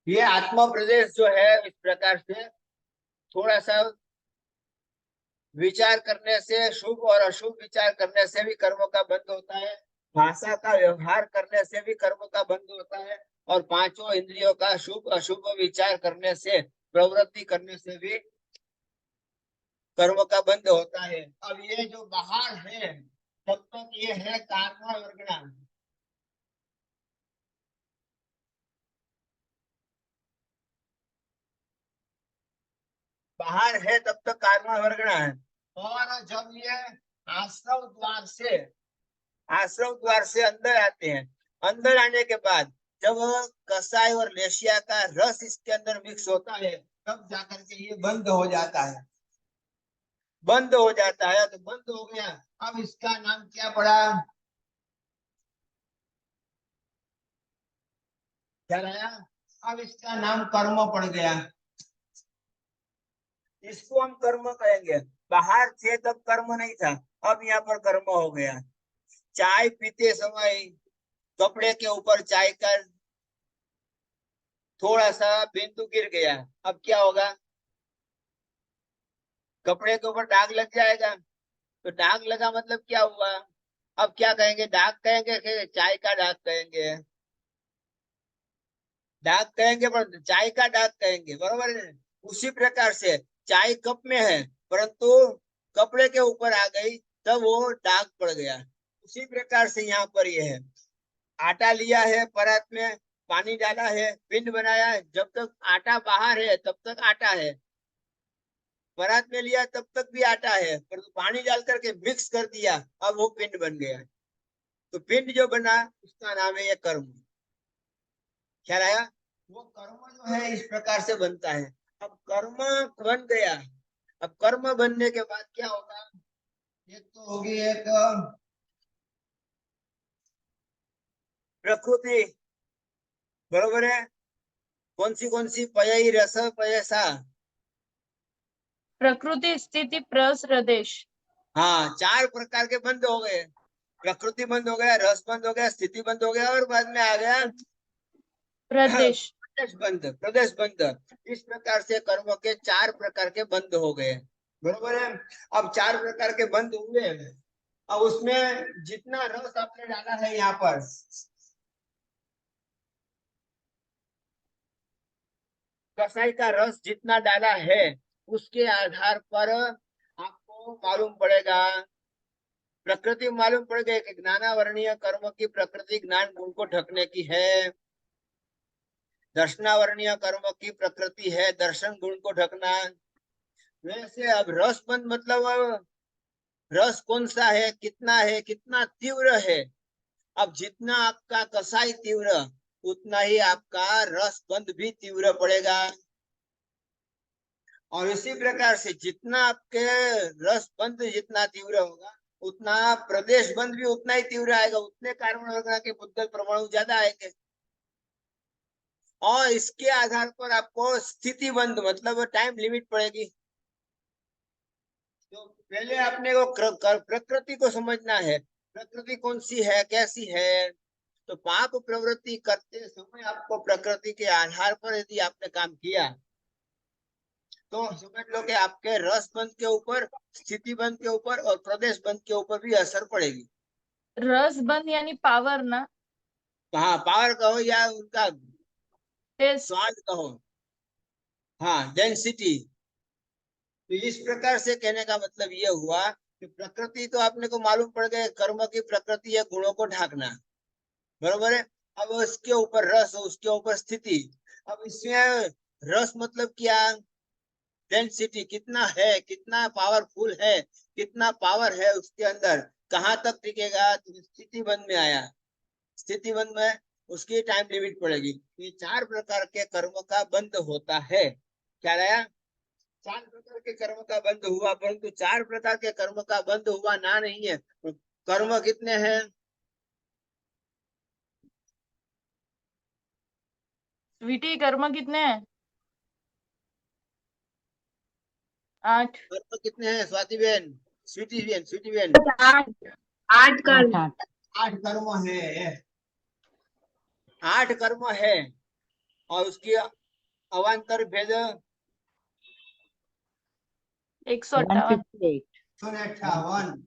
ये आत्मा प्रदेश जो है इस प्रकार से थोड़ा सा विचार करने से, शुभ और अशुभ विचार करने से भी कर्मों का बंध होता है। भाषा का व्यवहार करने से भी कर्मों का बंध होता है। और पांचों इंद्रियों का शुभ अशुभ विचार करने से, प्रवृत्ति करने से भी कर्म का बंध होता है। अब ये जो बाहर है तब तक ये है कार्मा वर्गना। बाहर है तब तक कार्मा वर्गना है। और जब ये आश्रव द्वार से आश्रम द्वार से अंदर आते हैं, अंदर आने के बाद जब कसाई और लेशिया का रस इसके अंदर मिक्स होता है, तब जाकर के ये बंद हो जाता है। बंद हो जाता है तो बंद हो गया। अब इसका नाम क्या पड़ा? क्या रहा? अब इसका नाम कर्म पड़ गया। इसको हम कर्म कहेंगे। बाहर थे तब कर्म नहीं था, अब यहाँ पर कर्म हो गया। चाय पीते समय कपड़े के ऊपर चाय का थोड़ा सा बिंदु गिर गया, अब क्या होगा? कपड़े के ऊपर दाग लग जाएगा। तो दाग लगा मतलब क्या हुआ? अब क्या कहेंगे? दाग कहेंगे कि चाय का दाग कहेंगे? दाग कहेंगे, पर चाय का दाग कहेंगे, बरोबर है। उसी प्रकार से चाय कप में है, परंतु कपड़े के ऊपर आ गई, तब वो दाग पड़ गया। उसी प्रकार से यहाँ पर ये है। आटा लिया है परात में, पानी डाला है, पिंड बनाया है। जब तक आटा बाहर है तब तक आटा है। परात में लिया तब तक भी आटा है, परंतु पानी डाल करके मिक्स कर दिया, अब वो पिंड बन गया। तो पिंड जो बना उसका नाम है ये कर्म। ख्याल आया? वो कर्म जो है इस प्रकार से बनता है। अब कर्म बन गया। अब कर्म बनने के बाद क्या होगा? एक तो होगी एक प्रकृति, बरोबर है। कौन सी? पयई रस पयसा। प्रकृति स्थिति प्रदेश। हाँ, चार प्रकार के बंद हो गए। प्रकृति बंद हो गया, रस बंद हो गया, स्थिति बंद हो गया, और बाद में आ गया प्रदेश। प्रदेश बंद। प्रदेश बंद। इस प्रकार से कर्म के चार प्रकार के बंद हो गए, बरोबर है। अब चार प्रकार के बंद हुए। अब उसमें जितना रस आपने डाला है यहाँ पर, कसाई का रस जितना डाला है, उसके आधार पर आपको मालूम पड़ेगा, प्रकृति मालूम पड़ गई कि ज्ञानावरणीय कर्म की प्रकृति ज्ञान गुण को ढकने की है। दर्शनावरणीय कर्म की प्रकृति है दर्शन गुण को ढकना। वैसे अब रस बंद मतलब रस कौन सा है, कितना तीव्र है। अब जितना आपका कसाई तीव्र, उतना ही आपका रस बंद भी तीव्र पड़ेगा। और इसी प्रकार से जितना आपके रस बंद जितना तीव्र होगा, उतना प्रदेश बंद भी उतना ही तीव्र आएगा। उतने कार्बन वगैरह के बुद्धल परमाणु ज्यादा आएंगे। और इसके आधार पर आपको स्थिति बंद मतलब टाइम लिमिट पड़ेगी। तो पहले आपने वो प्रकृति को समझना है। प्रकृति कौन सी है, कैसी है? तो पाप प्रवृत्ति करते समय आपको प्रकृति के आधार पर यदि आपने काम किया, तो समझ लो कि आपके रस बंध के ऊपर, स्थिति बंध के ऊपर और प्रदेश बंध के ऊपर भी असर पड़ेगी। रस बंद यानी पावर ना? हाँ, पावर कहो या उनका टेस्ट। स्वाद कहो। हाँ, डेंसिटी। तो इस प्रकार से कहने का मतलब ये हुआ कि प्रकृति तो आपने को मालूम पड़ गया, कर्म की प्रकृति है गुणों को ढाकना, बरोबर है। अब उसके ऊपर रस, उसके ऊपर स्थिति। अब इसमें रस मतलब क्या? डेंसिटी कितना है, कितना पावरफुल है, कितना पावर है उसके अंदर, कहाँ तक टिकेगा। तो स्थिति बंद में आया। स्थिति बंद में उसकी टाइम लिमिट पड़ेगी। ये चार प्रकार के कर्म का बंद होता है। क्या रहा? चार प्रकार के कर्म का बंद हुआ, परंतु चार प्रकार के कर्म का बंद हुआ ना नहीं है। कर्म कितने हैं? स्वीटी कर्म कितने हैं? 8। कर्म कितने हैं स्वाति बहन, स्वीटी बहन, स्वीटी बहन? 8। 8 कर्म। 8 कर्म है। 8 कर्म है। और उसकी अवान्तर भेद 158। 158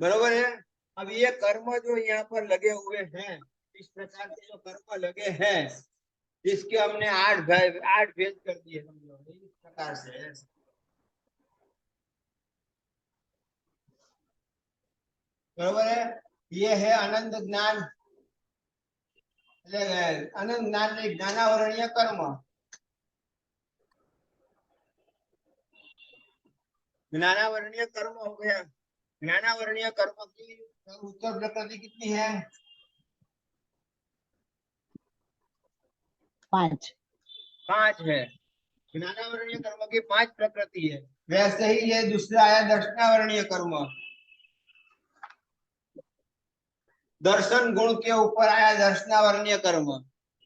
बरोबर है। अब ये कर्म जो यहाँ पर लगे हुए हैं, इस प्रकार के जो कर्म लगे हैं, इसके हमने 8 भेद कर दिए समझो, इस प्रकार से। बरोबर है। ये है अनंत ज्ञान, अनंत ज्ञान ने ज्ञानावरणीय कर्म। ज्ञानावरणीय कर्म हो गया। ज्ञानावरणीय कर्म की उत्तर प्रकृति कितनी है? 5 5 है। ज्ञानावरणीय कर्म की 5 प्रकृति है। वैसे ही ये दूसरा आया दर्शनावरणीय कर्म। दर्शन गुण के ऊपर आया दर्शनावरणीय कर्म।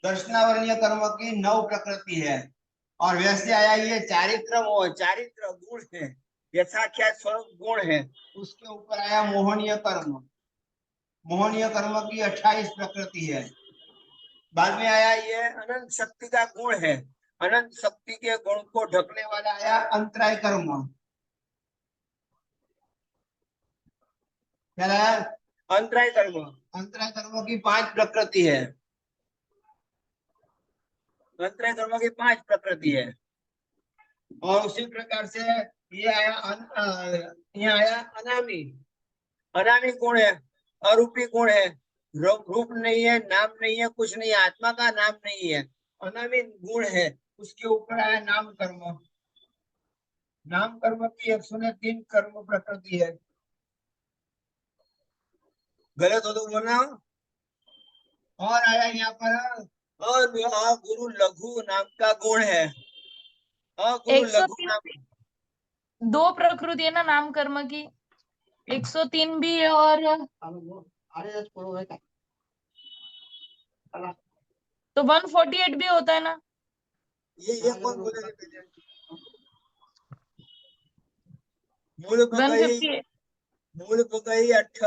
दर्शनावरणीय कर्म की 9 प्रकृति है। और वैसे आया ये चारित्र गुण है, यथाख्यात स्वरूप गुण है, उसके ऊपर आया मोहनीय कर्म। मोहनीय कर्म की 28 प्रकृति है। बाद में आया ये अनंत शक्ति का गुण है। अनंत शक्ति के गुण को ढकने वाला आया अंतराय कर्म। क्या आया? अंतराय कर्म। अंतराय कर्म की 5 प्रकृति है। अंतराय कर्म की 5 प्रकृति है। और उसी प्रकार से ये आया ये आया अनामी। अनामी गुण है, अरूपी गुण है, रूप नहीं है, नाम नहीं है, कुछ नहीं है, आत्मा का नाम नहीं है, अनामी गुण है। उसके ऊपर आया नाम कर्म। नाम कर्म की 103 कर्म प्रकृति है। गलत हो तो बोलना। और आया यहाँ पर गुरु लघु नाम का गुण है। गुरु लघु 103 नाम। 2 प्रकृति है ना नाम कर्म की, 103 भी है और तो 148 भी होता है ना। ये कौन बोलेगा पहले? मूल पगई 158 मूल पगई 8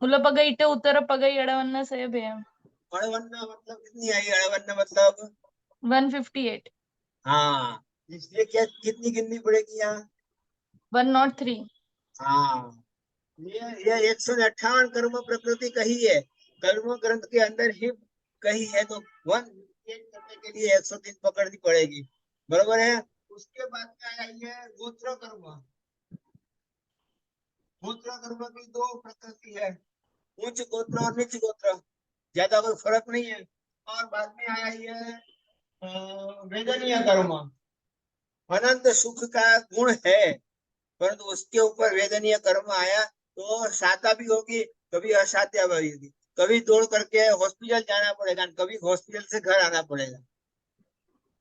मुलपगई इटे उत्तर पगई अड़वन्न से भी है। अड़वन्ना मतलब कितनी आई? अड़वन्ना मतलब 158 हाँ, इसलिए क्या कितनी गिननी पड़ेगी यहाँ? 103। हाँ, ये 158 कर्म प्रकृति कही है, कर्म ग्रंथ के अंदर ही कही है, तो 1 करने के लिए 103 पकड़नी पड़ेगी। बरोबर है। उसके बाद में आया ये गोत्र कर्म। गोत्र कर्म की 2 प्रकृति है, उच्च गोत्र और नीच गोत्र, ज्यादा कोई फर्क नहीं है। और बाद में आया ये वेदनीय कर्म। अनंत सुख का गुण है, परंतु उसके ऊपर वेदनीय कर्म आया तो शाता भी होगी, कभी अशात्या भी होगी। कभी दौड़ करके हॉस्पिटल जाना पड़ेगा, कभी हॉस्पिटल से घर आना पड़ेगा।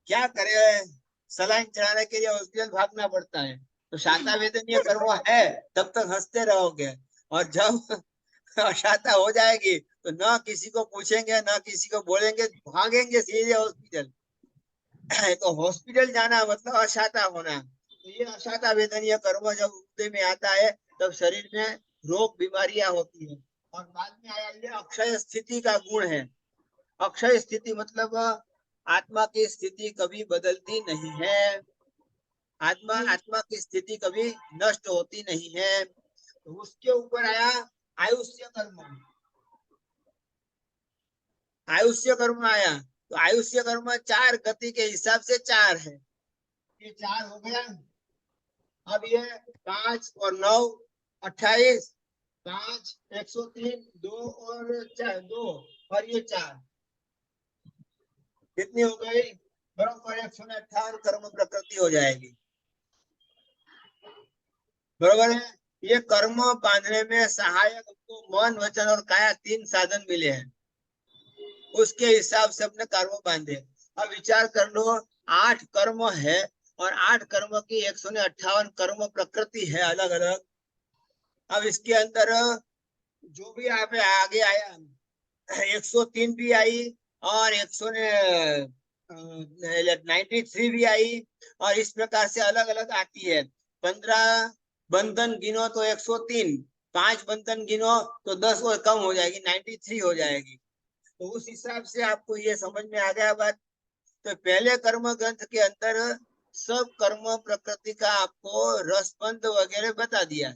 क्या करे, सलाइन चढ़ाने के लिए हॉस्पिटल भागना पड़ता है। तो शाता वेदनीय कर्म है, तब तक हंसते रहोगे। और जब अशाता हो जाएगी तो न किसी को पूछेंगे, न किसी को बोलेंगे, भागेंगे सीधे हॉस्पिटल। तो हॉस्पिटल जाना मतलब अशाता होना। तो ये अशाता वेदनीय कर्म जब हृदय में आता है, तब शरीर में रोग बीमारियां होती है। और बाद में आया ये अक्षय स्थिति का गुण है। अक्षय स्थिति मतलब आत्मा की स्थिति कभी बदलती नहीं है। आत्मा की स्थिति कभी नष्ट होती नहीं है। तो उसके ऊपर आया आयुष्य कर्म। आयुष्य कर्म आया, तो आयुष्य कर्म 4 गति के हिसाब से 4 है। ये 4 हो गया। अब ये 5 और 9 28, 5 103, 2 और 4 2 और ये 4 कितनी हो गई? बराबर 158 कर्म प्रकृति हो जाएगी। बरोबर है। ये कर्म बांधने में सहायक हमको मन वचन और काया 3 साधन मिले हैं, उसके हिसाब से अपने कर्म बांधे। अब विचार कर लो, 8 कर्म है और 8 कर्म की 158 कर्म प्रकृति है अलग अलग। अब इसके अंदर जो भी आप आगे आया 103 भी आई और 193 भी आई, और इस प्रकार से अलग अलग आती है। 15 बंधन गिनो तो 103, 5 बंधन गिनो तो 10 और कम हो जाएगी, 93 हो जाएगी। तो उस हिसाब से आपको ये समझ में आ गया बात। तो पहले कर्म ग्रंथ के अंदर सब कर्म प्रकृति का आपको रसबंध वगैरह बता दिया।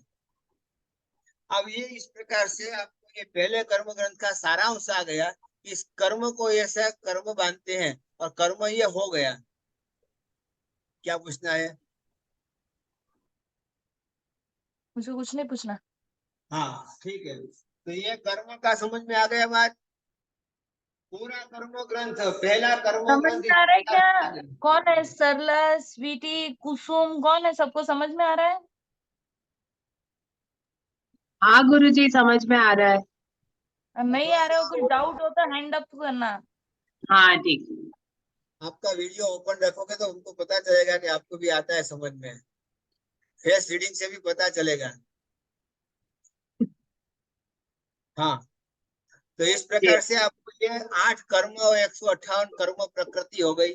अब ये इस प्रकार से आपको ये पहले कर्म ग्रंथ का सारांश आ गया। इस कर्म को ऐसा कर्म बांधते हैं और कर्म ये हो गया। क्या पूछना है? मुझे कुछ नहीं पूछना। हाँ ठीक है, तो ये कर्म का समझ में आ गया बात। पूरा कर्म ग्रंथ, पहला कर्म समझ ग्रंथ में आ रहा है क्या? कौन है सरला, स्वीटी, कुसुम, कौन है? सबको समझ में आ रहा है? हाँ गुरुजी, समझ में आ रहा है। नहीं आ रहा हो, कुछ डाउट हो तो हैंड अप करना। हाँ ठीक। आपका वीडियो ओपन रखोगे तो उनको पता चलेगा कि आपको भी आता है समझ में। फेस रीडिंग से भी पता चलेगा। हाँ, तो इस प्रकार से आपको ये 8 कर्म और 158 कर्म प्रकृति हो गई।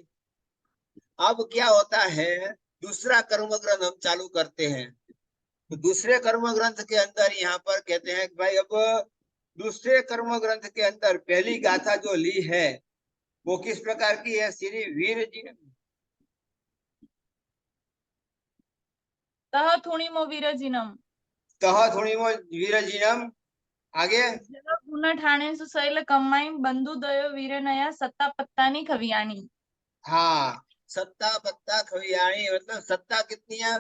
अब क्या होता है, दूसरा कर्म ग्रंथ हम चालू करते हैं। तो दूसरे कर्म ग्रंथ के अंदर यहाँ पर कहते हैं कि भाई अब दूसरे कर्म ग्रंथ के अंदर पहली गाथा जो ली है वो किस प्रकार की है? श्री वीर जी तह थुणिमो वीरजिनम तह थोड़ी वीरजीनम, आगे जल गुण ठाणे सुशैल कम्माई बंधु दयो वीरनया सत्ता पत्तानी खवियानी। हाँ, सत्ता पत्ता खवियाणी, मतलब सत्ता कितनी है,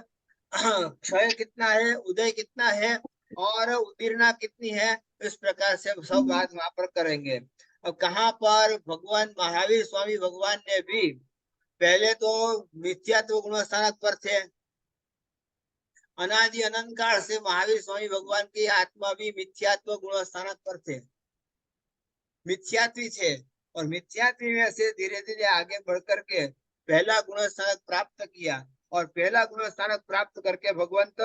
क्षय कितना है, उदय कितना है और उदीर्णा कितनी है, इस प्रकार से सब बात वहां पर करेंगे। अब कहाँ पर भगवान महावीर स्वामी भगवान ने भी पहले तो मिथ्यात्व गुण स्थानक पर थे। अनादि अनंत काल से महावीर स्वामी भगवान की आत्मा भी मिथ्यात्व गुण स्थानक पर थे, मिथ्यात्वी थे। और मिथ्यात्वी में से धीरे धीरे आगे बढ़ करके पहला गुण स्थानक प्राप्त किया। और पहला गुण स्थानक प्राप्त करके भगवंत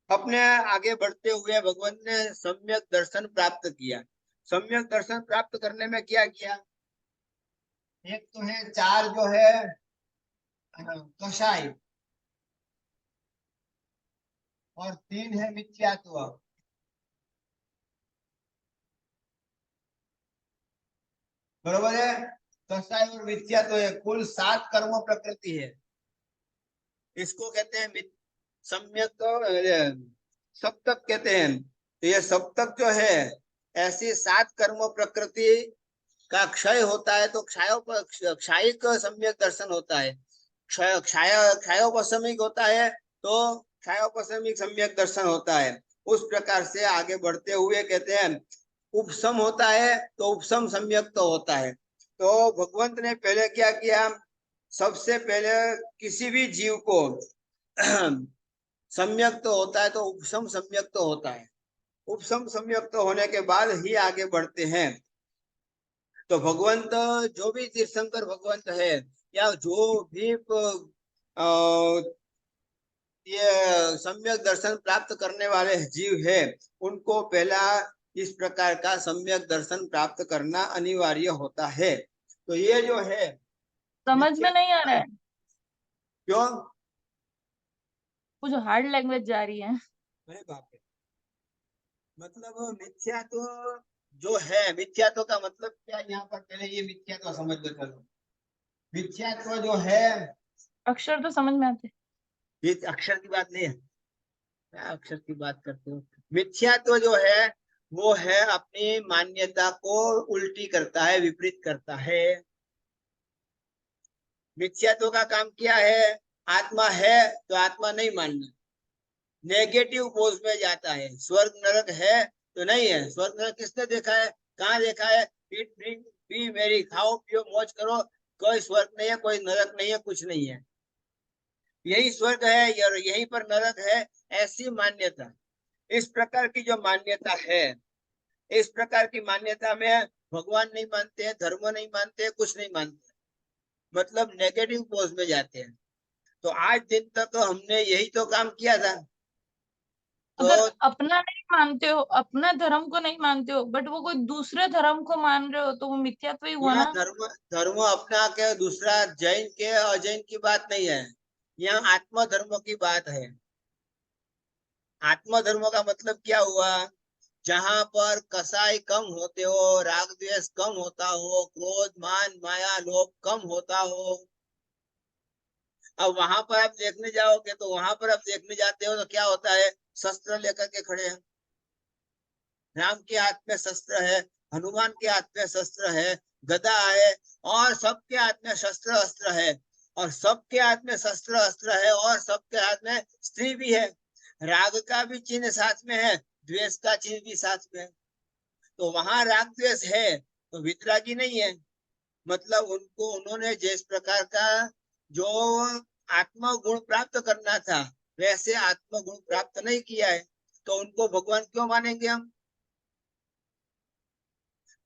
अपने आगे बढ़ते हुए भगवंत ने सम्यक दर्शन प्राप्त किया। सम्यक दर्शन प्राप्त करने में क्या किया? एक तो है चार जो है कषाय, और 3 है मिथ्यात्व। बरोबर है, कषाय और मिथ्यात्व है, कुल 7 कर्म प्रकृति है। इसको कहते हैं सम्यक, तो सप्तक कहते हैं। तो ये सप्तक जो है, ऐसी 7 कर्म प्रकृति का क्षय होता है तो क्षायिक सम्यक दर्शन होता है। क्षयोपशमिक होता है तो क्षयोपशमिक सम्यक दर्शन होता है। उस प्रकार से आगे बढ़ते हुए कहते हैं उपशम होता है तो उपशम सम्यक तो होता है। तो भगवंत ने पहले क्या किया, सबसे पहले किसी भी जीव को सम्यक तो होता है तो उपशम सम्यक तो होता है। उपशम सम्यक तो होने के बाद ही आगे बढ़ते हैं। तो भगवंत, जो भी तीर्थंकर भगवंत है या जो भी ये सम्यक दर्शन प्राप्त करने वाले जीव है, उनको पहला इस प्रकार का सम्यक दर्शन प्राप्त करना अनिवार्य होता है। तो ये जो है समझ में नहीं आ रहा है? क्यों? कुछ हार्ड लैंग्वेज जा रही है। अरे बाप रे, मतलब मिथ्यात्व जो है, मिथ्यात्व का मतलब क्या यहाँ पर, पहले ये मिथ्यात्व समझ लो। चलो, मिथ्यात्व जो है, अक्षर तो समझ में आते। ये अक्षर की बात नहीं है, क्या अक्षर की बात करते हो? मिथ्यात्व जो है वो है अपनी मान्यता को उल्टी करता है, विपरीत करता है। मिथ्यात्व का काम क्या है? आत्मा है तो आत्मा नहीं मानना, नेगेटिव पोज में जाता है। स्वर्ग नरक है तो नहीं है। स्वर्ग नरक किसने देखा है? कहाँ देखा है? ईट ड्रिंक पी मेरी, खाओ पियो मौज करो, कोई स्वर्ग नहीं है, कोई नरक नहीं है, कुछ नहीं है। यही स्वर्ग है और यहीं पर नरक है, ऐसी मान्यता। इस प्रकार की जो मान्यता है, इस प्रकार की मान्यता में भगवान नहीं मानते हैं, धर्म नहीं मानते हैं, कुछ नहीं मानते, मतलब नेगेटिव पोज में जाते हैं। तो आज दिन तक हमने यही तो काम किया था। अगर तो अपना नहीं मानते हो, अपना धर्म को नहीं मानते हो, बट वो कोई दूसरे धर्म को मान रहे हो, तो वो मिथ्यात्व ही हुआ यहाँ ना। धर्म धर्म अपना के दूसरा जैन के अजैन की बात नहीं है, यहाँ आत्म धर्म की बात है। आत्म धर्म का मतलब क्या हुआ? जहां पर कसाई कम होते हो, राग द्वेष कम होता हो, क्रोध मान माया लोभ कम होता हो। अब वहां पर आप देखने जाओगे तो वहां पर आप देखने जाते हो तो क्या होता है, शस्त्र लेकर के खड़े हैं। राम के हाथ में शस्त्र है, हनुमान के हाथ में शस्त्र है, गदा है, और सबके हाथ में शस्त्र अस्त्र है, और सबके हाथ में शस्त्र अस्त्र है, और सबके हाथ में स्त्री भी है। राग का भी चिन्ह साथ में है, द्वेष का चिन्ह भी साथ में है। तो वहां राग द्वेष है तो वितरागी नहीं है। मतलब उनको उन्होंने जिस प्रकार का जो आत्म गुण प्राप्त करना था वैसे आत्म गुण प्राप्त नहीं किया है, तो उनको भगवान क्यों मानेंगे हम।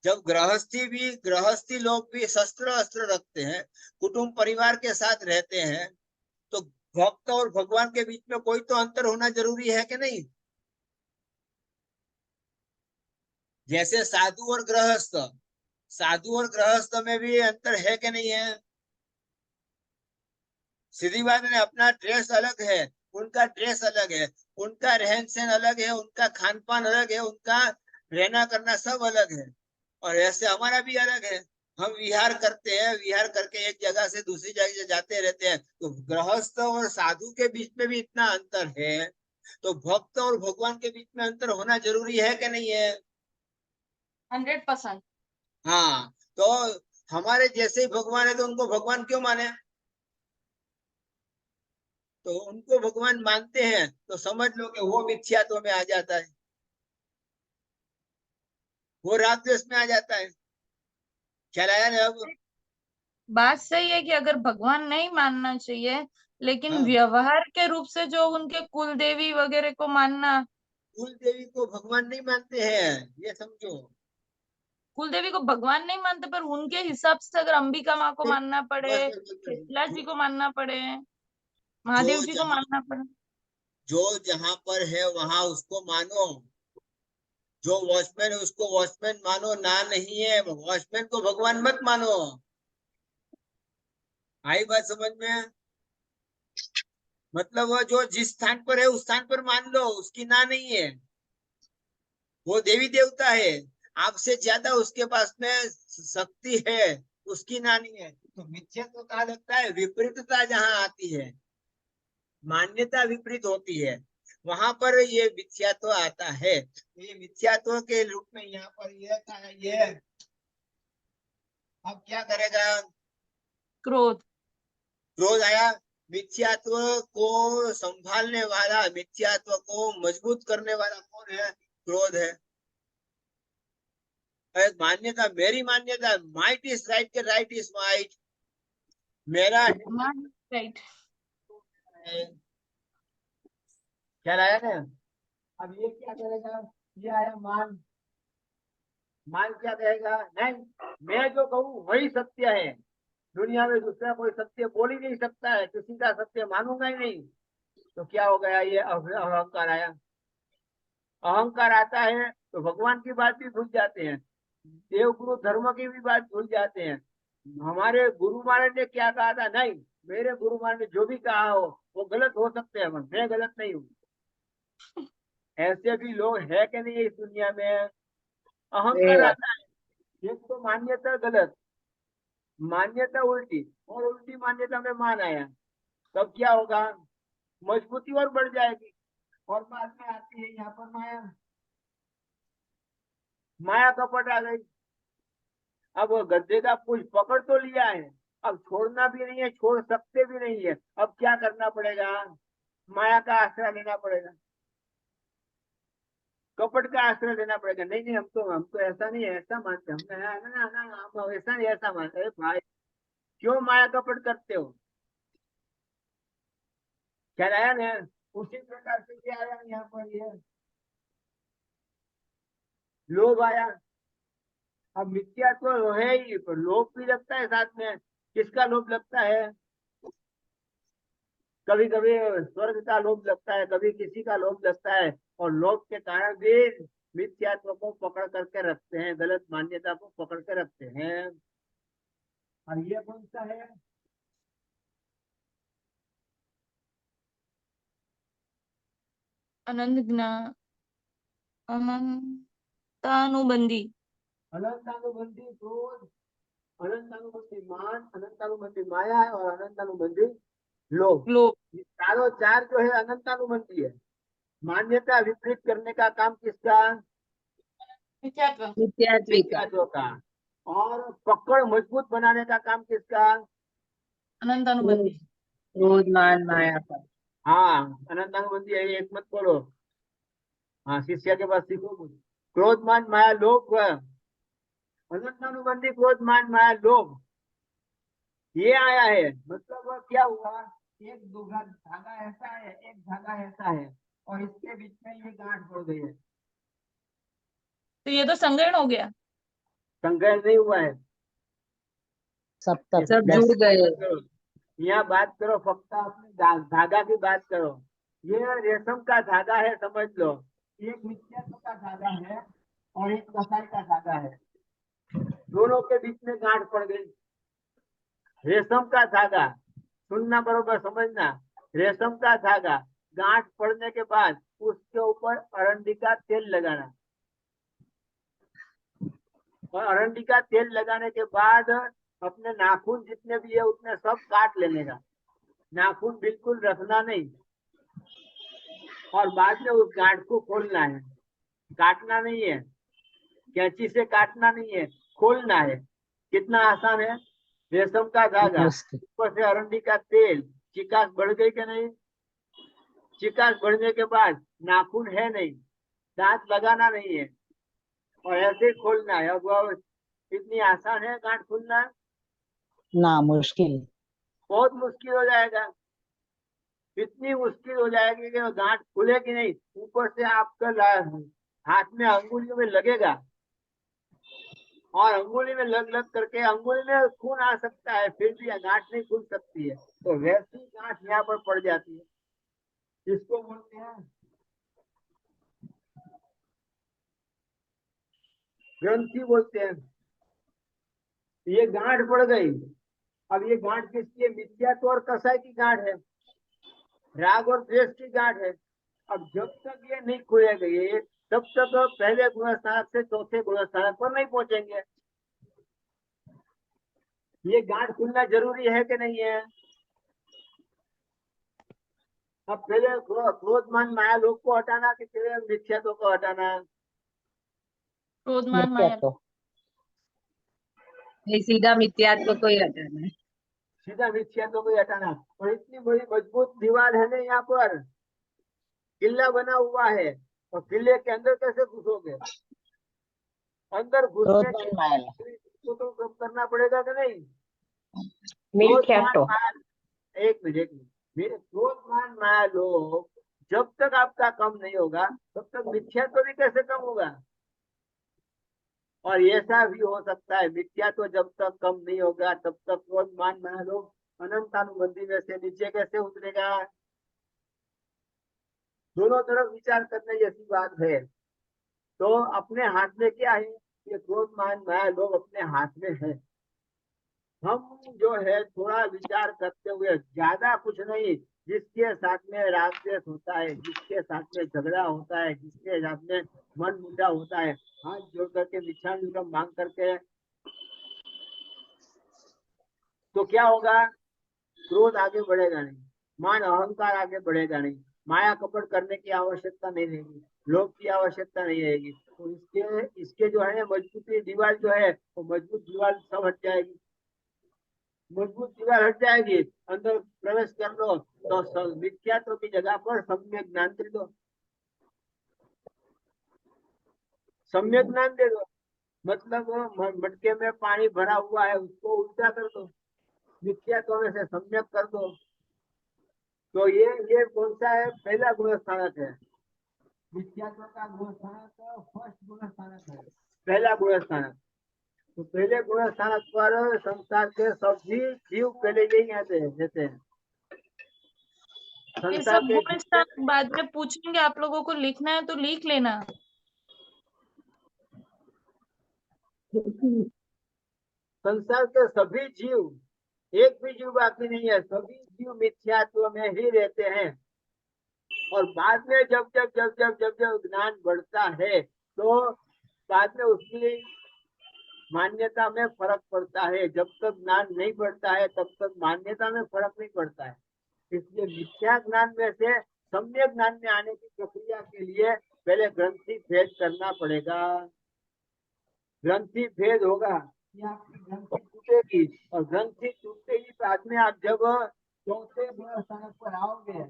जब गृहस्थी लोग भी शस्त्र अस्त्र रखते हैं, कुटुंब परिवार के साथ रहते हैं, तो भक्त और भगवान के बीच में कोई तो अंतर होना जरूरी है कि नहीं। जैसे साधु और गृहस्थ में भी अंतर है कि नहीं है। सीधी बात है, अपना ड्रेस अलग है, उनका ड्रेस अलग है, उनका रहन सहन अलग है, उनका खान पान अलग है, उनका रहना करना सब अलग है, और ऐसे हमारा भी अलग है। हम विहार करते हैं, विहार करके एक जगह से दूसरी जगह जाते रहते हैं, तो गृहस्थ और साधु के बीच में भी इतना अंतर है, तो भक्त और भगवान के बीच में अंतर होना जरूरी है कि नहीं है। 100%। हाँ, तो हमारे जैसे ही भगवान है तो उनको भगवान क्यों माने। तो उनको भगवान मानते हैं तो समझ लो कि वो मिथ्यात्व में आ जाता है, वो राग द्वेष में आ जाता है। ख्याल आया ना अब। बात सही है कि अगर भगवान नहीं मानना चाहिए, लेकिन हाँ, व्यवहार के रूप से जो उनके कुल देवी वगैरह को मानना, कुल देवी को भगवान नहीं मानते हैं, ये समझो। कुल देवी को भगवान नहीं मानते, पर उनके हिसाब से अगर अंबिका माँ को मानना बस पड़े, बस बस बस। शीतला जी को मानना पड़े, जो महादेव जी को जहाँ मानना पड़े। जो जहाँ पर है वहां उसको मानो। जो वॉचमैन है उसको वॉचमैन मानो, ना नहीं है वॉचमैन को भगवान मत मानो। आई बात समझ में। मतलब वो जो जिस स्थान पर है उस स्थान पर मान लो, उसकी ना नहीं है। वो देवी देवता है, आपसे ज्यादा उसके पास में शक्ति है, उसकी ना नहीं है। तो मिथ्यात्व कहा लगता है विपरीतता जहां आती है, मान्यता विपरीत होती है, वहां पर ये मिथ्यात्व आता है। ये मिथ्यात्व के रूप में यहाँ पर ये अब क्या करेगा। क्रोध। क्रोध आया। मिथ्यात्व को संभालने वाला, मिथ्यात्व को मजबूत करने वाला कौन है, क्रोध है। एक मान्यता, मेरी मान्यता, माइट इज राइट के राइट इज माइट, मेरा राइट। है। ख्याल आया ना। अब ये क्या करेगा, ये आया मान। मान क्या कहेगा, नहीं मैं जो कहूँ वही सत्य है, दुनिया में दूसरा कोई सत्य बोल ही नहीं सकता है, किसी का सत्य मानूंगा ही नहीं। तो क्या हो गया, ये अहंकार आया। अहंकार आता है तो भगवान की बात भी भूल जाते हैं, देव गुरु धर्म की भी बात भूल जाते हैं। हमारे गुरु महाराज ने क्या कहा था, नहीं मेरे गुरु महाराज ने जो भी कहा हो वो गलत हो सकते हैं, मैं गलत नहीं हूँ। ऐसे भी लोग है कि नहीं इस दुनिया में। अहंकार आता है, एक तो मान्यता गलत, मान्यता उल्टी, और उल्टी मान्यता में मान आया, तब क्या होगा, मजबूती और बढ़ जाएगी। और बाद में आती है यहाँ पर माया, माया कपट आ गई। अब वो गद्दे का कुछ पकड़ तो लिया है, अब छोड़ना भी नहीं है, छोड़ सकते भी नहीं है, अब क्या करना पड़ेगा, माया का आश्रय लेना पड़ेगा, कपट का आश्रय लेना पड़ेगा। नहीं नहीं हम तो ऐसा नहीं है, ऐसा मानते हम, ना ना ना ना, हम ऐसा नहीं ऐसा मानते। अरे भाई, क्यों माया कपट करते हो। क्या आया ना, उसी प्रकार से क्या आया यहाँ पर, ये लोभ आया। अब मिथ्या तो है ही, पर लोभ भी लगता है साथ में। किसका लोभ लगता है, कभी कभी स्वर्ग का लोभ लगता है, कभी किसी का लोभ लगता है, और लोभ के कारण भी मिथ्यात्व को पकड़ करके रखते हैं, गलत मान्यता को पकड़ के रखते हैं। और ये कौन सा है, आनंद ज्ञान, आनंद अनंतानुबंधी। अनंतानुबंधी क्रोध, अनंतानुबंधी मान, अनंतानुबंधी माया है और अनंतानुबंधी लोभ। लोभ। ये चारों चार जो है अनंतानुबंधी है। मान्यता विपरीत करने का काम किसका? मिथ्यात्व। मिथ्यात्व का। मिथ्यात्व का। और पकड़ मजबूत बनाने का काम किसका? अनंतानुबंधी। क्रोध मान माया का। हाँ, अनंतानुबंधी है, एक मत बोलो। हाँ, शिष्य के पास सीखो कुछ। क्रोध मान माया लोभ, अनंतानुबंधी क्रोध मान माया लोभ, ये आया है। मतलब वह क्या हुआ? एक दूसरा धागा ऐसा है, एक धागा ऐसा है, और इसके बीच में ये गांठ पड़ गई है। तो ये तो संग्रहण हो गया। संघर्ष नहीं हुआ है। सब तक सब बस जुड़ गए। यहाँ बात करो, फक्त अपने धागा की बात करो। ये रेशम का धागा है, समझ लो। एक मिथ्यात्व का धागा है और एक कसाई का धागा है। दोनों के बीच में गांठ पड़ गई। रेशम का धागा, सुनना बरोबर, समझना। रेशम का धागा, गांठ पड़ने के बाद उसके ऊपर अरंडी का तेल लगाना, और अरंडी का तेल लगाने के बाद अपने नाखून जितने भी है उतने सब काट लेने का। नाखून बिल्कुल रखना नहीं, और बाद में उस गांठ को खोलना है। काटना नहीं है, कैंची से काटना नहीं है, खोलना है। कितना आसान है। रेशम का धागा, मुश्किल। ऊपर से अरंडी का तेल, चिकास बढ़ गई कि नहीं? चिकास बढ़ने के बाद नाखून है नहीं, दांत लगाना नहीं है, और ऐसे खोलना है। अब इतनी आसान है गांठ खोलना? ना, मुश्किल। बहुत मुश्किल हो जाएगा। इतनी मुश्किल हो जाएगी कि गांठ खुलेगी नहीं। ऊपर से आपका हाथ में अंगुलियों में लगेगा, और अंगुली में लग लग करके अंगुली में खून आ सकता है, फिर भी गांठ नहीं खुल सकती है। तो वैसी गांठ यहाँ पर पड़ जाती है। इसको बोलते हैं ग्रंथि, बोलते हैं। ये गांठ पड़ गई। अब ये गांठ किसकी है? मिथ्यात्व और कसाई की गांठ है, राग और द्वेष की गांठ है। अब जब तक ये नहीं खुलेगा ये, तब तक पहले गुणस्थानक से चौथे गुणस्थानक पर नहीं पहुंचेंगे। ये गांठ खुलना जरूरी है कि नहीं है? अब पहले क्रोध मान माया लोग को हटाना कि पहले मिथ्यात्व को हटाना? क्रोध मान माया। मिथ्यात्व। ये सीधा मिथ्यात्व को ही हटाना है। सीधा मिथ्यात्व को ही हटाना। और इतनी बड़ी मजबूत दीवार है ना यहाँ पर, किला बना हुआ है, और किले के अंदर कैसे घुसोगे? अंदर घुसने के क्रोध मान माया लिए तो सब करना पड़ेगा कि नहीं? मिथ्यात्व। एक मिनट, मेरे क्रोध मान माया लोग जब तक आपका कम नहीं होगा तब तक मिथ्यात्व भी कैसे कम होगा? और ऐसा भी हो सकता है, मिथ्यात्व जब तक कम नहीं होगा तब तक क्रोध मान माया लोग अनंतानुबंधी में से नीचे कैसे उतरेगा? दोनों तरफ विचार करने जैसी बात है। तो अपने हाथ में क्या है? ये क्रोध मान माया लोग अपने हाथ में है। हम जो है थोड़ा विचार करते हुए, ज्यादा कुछ नहीं, जिसके साथ में राग द्वेष होता है, जिसके साथ में झगड़ा होता है, जिसके साथ में मन मुद्दा होता है, हाथ जोड़ करके भिक्षा मांग करके, तो क्या होगा? क्रोध आगे बढ़ेगा नहीं, मान अहंकार आगे बढ़ेगा नहीं, माया कपट करने की आवश्यकता नहीं रहेगी, लोभ की आवश्यकता नहीं रहेगी। तो इसके इसके जो है मजबूती दीवार जो है, वो मजबूत दीवार सब हट जाएगी। मजबूत दीवार हट जाएगी, अंदर प्रवेश कर लो तो मिथ्यात्व की जगह पर सम्यक ज्ञान दे दो। सम्यक ज्ञान दे दो मतलब मटके में पानी भरा हुआ है उसको उल्टा कर दो, मिथ्यात्व में से सम्यक कर दो। तो ये कौन सा है? पहला गुण स्थानक है। मिथ्यात्व का गुण स्थानक फर्स्ट गुण स्थानक है, पहला गुण स्थानक। तो पहले गुण स्थानक पर संसार के सभी जीव पहले यही आते हैं, जैसे ये संसार सब के गुण स्थान बाद में पूछेंगे, आप लोगों को लिखना है तो लिख लेना। संसार के सभी जीव, एक भी जीव बाकी नहीं है, सभी जीव मिथ्यात्व में ही रहते हैं। और बाद में जब जब जब जब जब जब ज्ञान बढ़ता है तो बाद में उसकी मान्यता में फर्क पड़ता है। जब तक ज्ञान नहीं बढ़ता है तब तक मान्यता में फर्क नहीं पड़ता है। इसलिए मिथ्या ज्ञान में से सम्यक ज्ञान में आने की प्रक्रिया के लिए पहले ग्रंथि भेद करना पड़ेगा। ग्रंथि भेद होगा कि आपकी ग्रंथि टूटेगी, और ग्रंथि टूटते ही बाद में आप जब चौथे गुण स्थान पर आओगे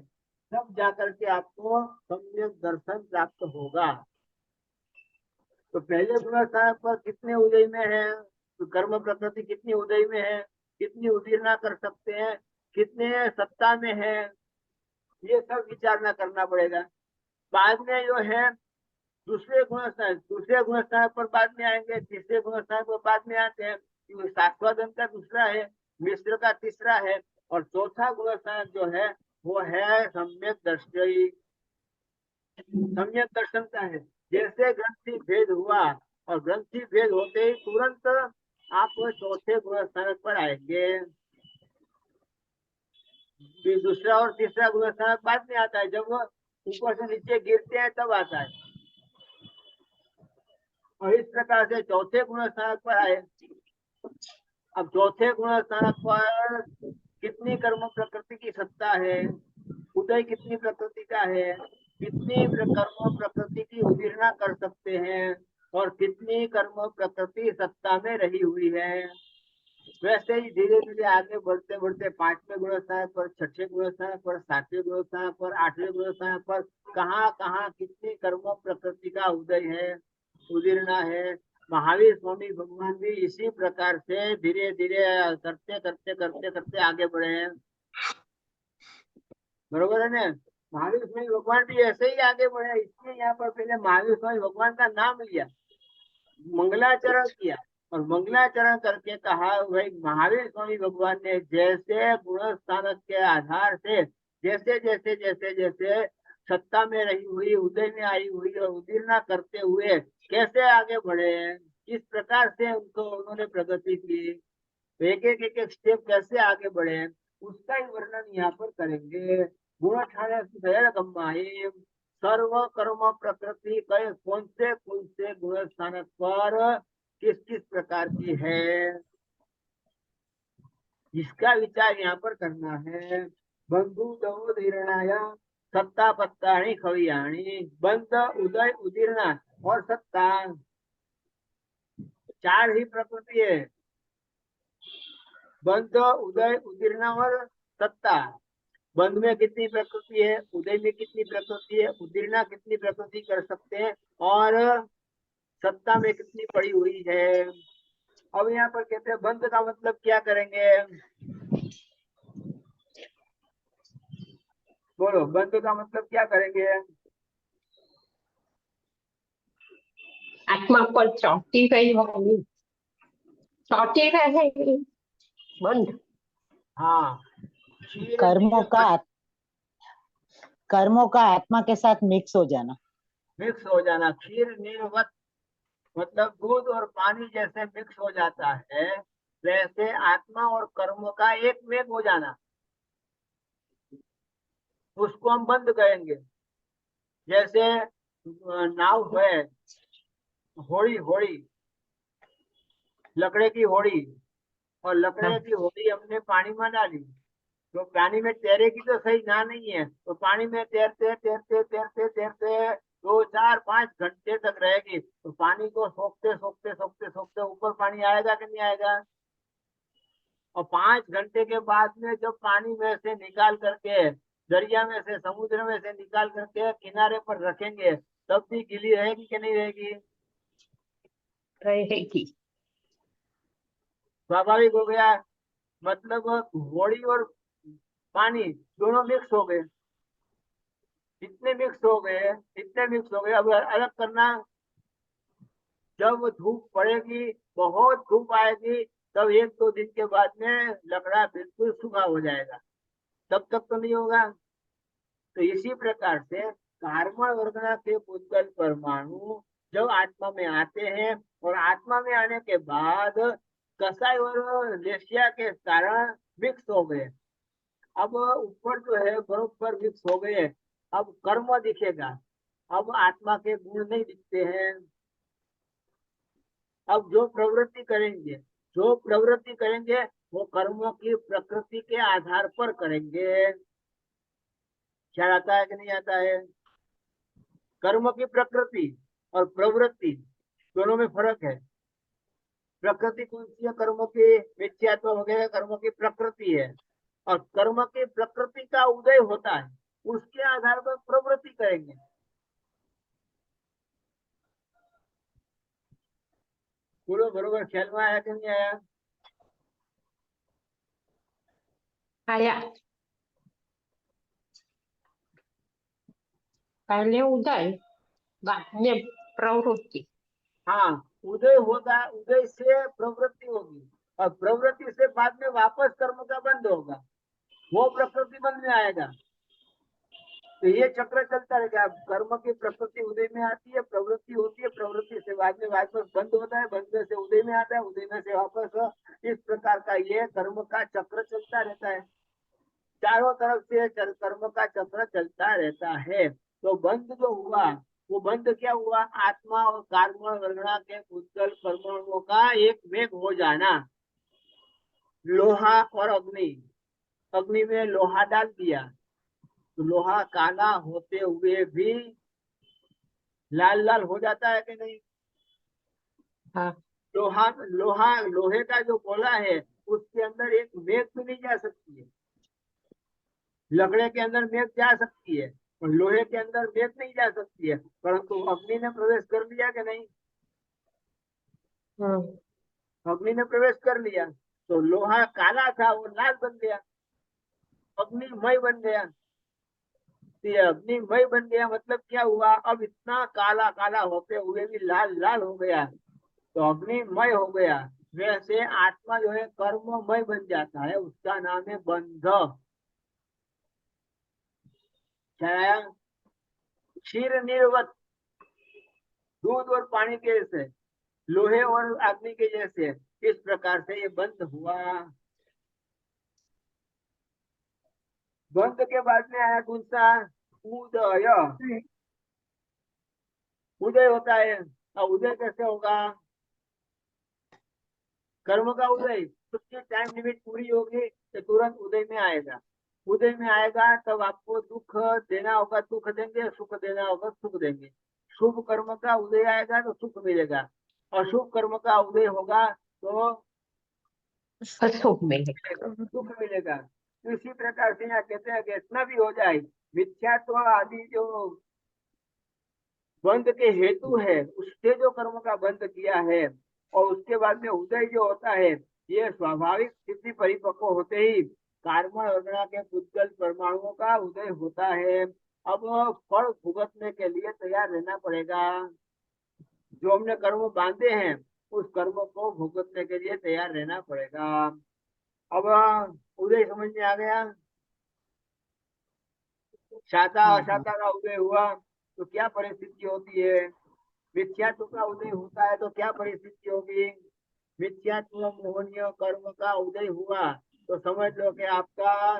तब जाकर के आपको सम्यक दर्शन प्राप्त होगा। तो पहले गुण स्थान पर कितने उदय में है, तो कर्म प्रकृति कितनी उदय में है, कितनी उदीर्णा कर सकते हैं, कितने सत्ता में है, ये सब विचारना करना पड़ेगा। बाद में जो है दूसरे गुण स्थान पर बाद में आएंगे, तीसरे गुण स्थान पर बाद में आते हैं। शाश्वतन का दूसरा है, मिश्र का तीसरा है, और चौथा गुण स्थान जो है वो है सम्यक दर्शन। सम्यक दर्शन का है। जैसे ग्रंथि भेद हुआ और ग्रंथि भेद होते ही तुरंत आप चौथे गुण स्थान पर आएंगे। फिर दूसरा और तीसरा गुण स्थान बाद में आता है, जब वो ऊपर से नीचे गिरते हैं तब आता है। और इस प्रकार से चौथे गुण स्थान पर आए। अब चौथे गुण स्थान पर कितनी कर्म प्रकृति की सत्ता है, उदय कितनी प्रकृति का है, कितनी कर्म प्रकृति की उदीर्णा कर सकते हैं, और कितनी कर्म प्रकृति सत्ता में रही हुई है। वैसे ही धीरे धीरे आगे बढ़ते बढ़ते पांचवें गुण स्थान पर, छठे गुण स्थान पर, सातवें गुण स्थान पर, आठवें गुण स्थान पर कहाँ कहाँ कितनी कर्म प्रकृति का उदय है, उदीर्णा है। महावीर स्वामी भगवान भी इसी प्रकार से धीरे धीरे करते करते करते करते आगे बढ़े हैं। बरोबर है ना। महावीर स्वामी भगवान भी ऐसे ही आगे बढ़े, इसलिए यहाँ पर पहले महावीर स्वामी भगवान का नाम लिया, मंगलाचरण किया, और मंगलाचरण करके कहा भाई महावीर स्वामी भगवान ने जैसे गुण स्थान के आधार से जैसे जैसे जैसे जैसे सत्ता में रही हुई, उदय में आई हुई और उदीर्णा करते हुए कैसे आगे बढ़े, किस प्रकार से उन्होंने प्रगति की, एक एक एक एक स्टेप कैसे आगे बढ़े, उसका ही वर्णन यहाँ पर करेंगे। गुण सर्व कर्म प्रकृति कौन से गुण स्थान पर किस किस प्रकार की है, इसका विचार यहाँ पर करना है। बंधु दीर्णाया सत्ता पत्ताणी खवियाणी, बंध उदय उदीर्णा और सत्ता, चार ही प्रकृति है। बंध उदय उदीर्णा और सत्ता। बंध में कितनी प्रकृति है, उदय में कितनी प्रकृति है, उदीर्णा कितनी प्रकृति कर सकते हैं, और सत्ता में कितनी पड़ी हुई है। अब यहाँ पर कहते हैं बंध का मतलब क्या करेंगे, बोलो बंध का मतलब क्या करेंगे। आत्मा पर चौटी गई होगी, चौटी रहेगी बंद। हाँ, कर्मों का आत्मा के साथ मिक्स हो जाना, मिक्स हो जाना। क्षीर नीरवत मतलब दूध और पानी जैसे मिक्स हो जाता है, वैसे आत्मा और कर्म का एक में हो जाना, उसको हम बंद कहेंगे। जैसे नाव है, होड़ी होड़ी, लकड़े की होड़ी, और लकड़े की होड़ी हमने पानी में डाली, तो पानी में तैरेगी तो सही, ना नहीं है तो पानी में तैरते तैरते तैरते तैरते 2 4 5 घंटे तक रहेगी, तो पानी को सोखते सोखते सोखते सोखते ऊपर पानी आएगा कि नहीं आएगा। और 5 घंटे के बाद में जब पानी में से निकाल करके, दरिया में से, समुद्र में से निकाल करके किनारे पर रखेंगे, तब भी गीली रहेगी कि नहीं रहेगी, रहेगी। स्वाभाविक हो गया। मतलब घोड़ी और पानी दोनों मिक्स हो गए, इतने मिक्स हो गए, इतने मिक्स हो गए। अब अलग करना, जब धूप पड़ेगी, बहुत धूप आएगी, तब 1 2 दिन के बाद में लकड़ा बिल्कुल सूखा हो जाएगा, तब तक तो नहीं होगा। तो इसी प्रकार से कार्बन वर्गना के पुद्गल परमाणु जब आत्मा में आते हैं, और आत्मा में आने के बाद कसाई और लेशिया के कारण मिक्स हो गए। अब ऊपर जो है बरोबर मिक्स हो गए, अब कर्म दिखेगा, अब आत्मा के गुण नहीं दिखते हैं। अब जो प्रवृत्ति करेंगे वो कर्मों की प्रकृति के आधार पर करेंगे। ख्याल आता है कि नहीं आता है? कर्म की प्रकृति और प्रवृत्ति दोनों में फर्क है। प्रकृति कौन सी है? कर्म की मिथ्यात्व वगैरह कर्म की प्रकृति है, और कर्म की प्रकृति का उदय होता है, उसके आधार पर प्रवृत्ति करेंगे। बोलो, बरोबर ख्याल में आया कि नहीं आया? आया। पहले उदय, बाद में प्रवृत्ति। हाँ, उदय होगा, उदय से प्रवृत्ति होगी, और प्रवृत्ति से बाद में वापस कर्म का बंद होगा, वो प्रकृति बंद में आएगा। तो ये चक्र चलता रहेगा। कर्म की प्रकृति उदय में आती है, प्रवृत्ति होती है, प्रवृत्ति से बाद में वापस बंद होता है, बंद से उदय में आता है, उदय में से वापस, इस प्रकार का ये कर्म का चक्र चलता रहता है। चारों तरफ से कर्म का चक्र चलता रहता है। तो बंद जो हुआ, वो बंद क्या हुआ? आत्मा और कार्बन वर्णा के उज्जवल परमाणुओं का एक मेघ हो जाना। लोहा और अग्नि, अग्नि में लोहा डाल दिया तो लोहा काला होते हुए भी लाल लाल हो जाता है कि नहीं? हाँ। लोहे का जो गोला है उसके अंदर एक मेघ भी नहीं जा सकती है। लकड़े के अंदर मेघ जा सकती है और लोहे के अंदर मेघ नहीं जा सकती है, परंतु अग्नि ने प्रवेश कर लिया कि नहीं? अग्नि ने प्रवेश कर लिया तो लोहा काला था वो लाल बन गया, अग्निमय बन गया। तो ये अग्निमय बन गया मतलब क्या हुआ? अब इतना काला काला होते हुए भी लाल लाल हो गया, तो अग्निमय हो गया। वैसे आत्मा जो है कर्ममय बन जाता है, उसका नाम है बंध। क्या? क्षीर निर्वत, दूध और पानी के जैसे, लोहे और अग्नि के जैसे, इस प्रकार से ये बंद हुआ। बंद के बाद में आया कौन सा? उदय। उदय होता है। और उदय कैसे होगा? कर्म का उदय, उसकी टाइम लिमिट पूरी होगी तो तुरंत उदय में आएगा। उदय में आएगा तब आपको दुख देना होगा, दुख देंगे, सुख देना होगा, सुख देंगे। शुभ कर्म का उदय आएगा तो सुख मिलेगा, अशुभ कर्म का उदय होगा तो सुख मिलेगा। सुख मिलेगा। तो इसी प्रकार से यहाँ कहते हैं कि इतना भी हो जाए, मिथ्यात्व आदि जो बंध के हेतु है उससे जो कर्म का बंध किया है, और उसके बाद में उदय जो होता है, ये स्वाभाविक स्थिति परिपक्व होते ही कार्बन वगैरह के उज्जवल परमाणुओं का उदय होता है। अब फल भुगतने के लिए तैयार रहना पड़ेगा। जो हमने कर्म बांधे हैं उस कर्म को भुगतने के लिए तैयार रहना पड़ेगा। अब उदय समझ में आ गया? शाता अशाता का उदय हुआ तो क्या परिस्थिति होती है? मिथ्यात्व का उदय होता है तो क्या परिस्थिति होगी? मिथ्यात्व मोहनीय कर्म का उदय हुआ तो समझ लो कि आपका